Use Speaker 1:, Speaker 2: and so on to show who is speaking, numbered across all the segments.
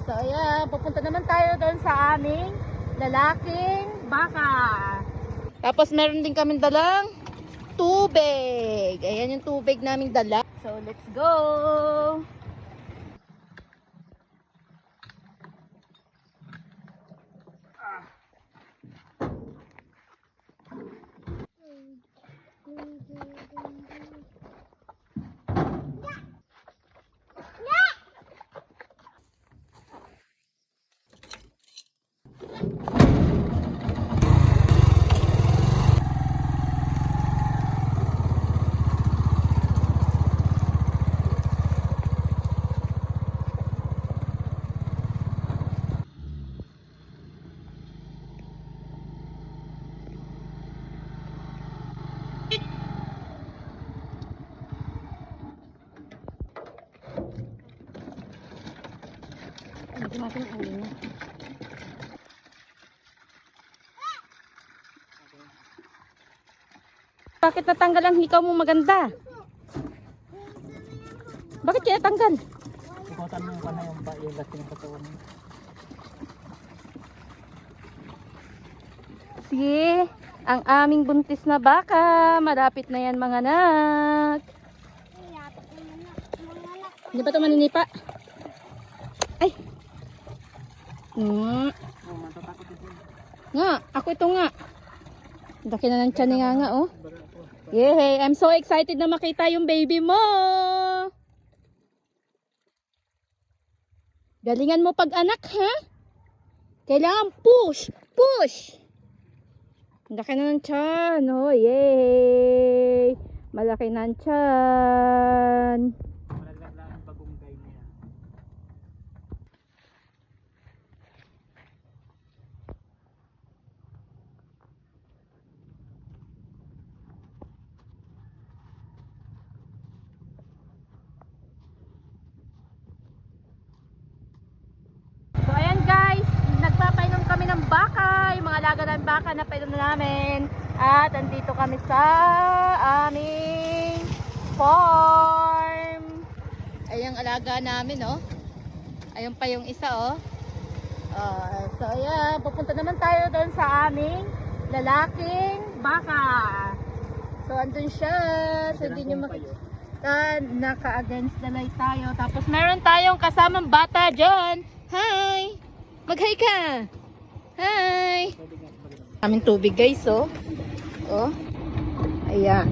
Speaker 1: So ayan, pupunta naman tayo doon sa aming lalaking baka. Tapos meron din kaming dalang tubig. Ayan yung tubig naming dala. So let's go! Natin ang ulo niya. Bakit natanggal ang hikaw mo maganda? Bakit kaya tanggal?
Speaker 2: Ikutan mo ka na yung lasting katawan mo.
Speaker 1: Sige, ang aming buntis na baka. Malapit na yan mga anak. Hindi ba ito maninipa? Ay! Nga, ako ito nga. Laki na ng tiyan nga oh. Yay, I'm so excited na makita yung baby mo. Galingan mo pag anak ha. Kailangan push, push. Laki na ng tiyan. Oh, yay. Malaki na ng tiyan. So ayan guys, nagpapainom kami ng baka, yung mga alaga ng baka na painom namin. At andito kami sa aming farm. Ayang alaga namin oh. Ayun pa yung isa oh. So ayan, pupunta naman tayo doon sa aming lalaking baka. So andun siya, so hindi nyo makikita. Naka-against the light tayo. Tapos meron tayong kasamang bata dyan. Hi! Mag-hi ka! Hi! Aming tubig guys, oh. Oh. Ayan.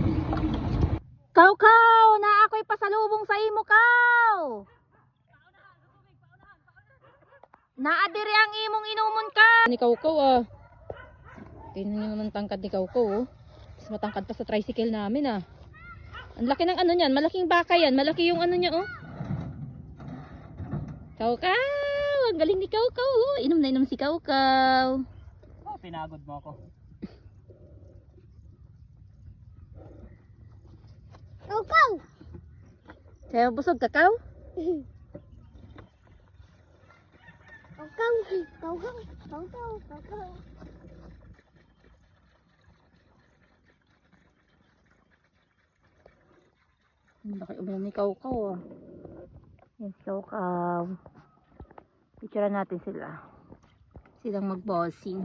Speaker 1: Kaw-kaw! Na ako'y pasalubong sa imo, kaw! Naadiri ang imong inumon ka! Ni kaw-kaw, ah. Tingnan nyo naman tangkad ni kaw-kaw, oh. Mas matangkad pa sa tricycle namin, ah. Ang laki ng ano niyan. Malaking baka yan. Malaki yung ano niya, oh. Kaw-kaw! Ang galing ni Kaw-kaw, oh. Inom na inom si Kaw-kaw.
Speaker 2: Oh, pinagod mo ako.
Speaker 1: Kaw-kaw! Kaya busog ka, Kaw? Kaw-kaw! Kaw-kaw! Kaw-kaw! Kaw-kaw! Ang laki ulo ni Kaw-kaw, ah. Yes, Kaw-kaw. Picture natin sila. Silang mag-bossing.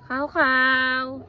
Speaker 1: Kaw-kaw!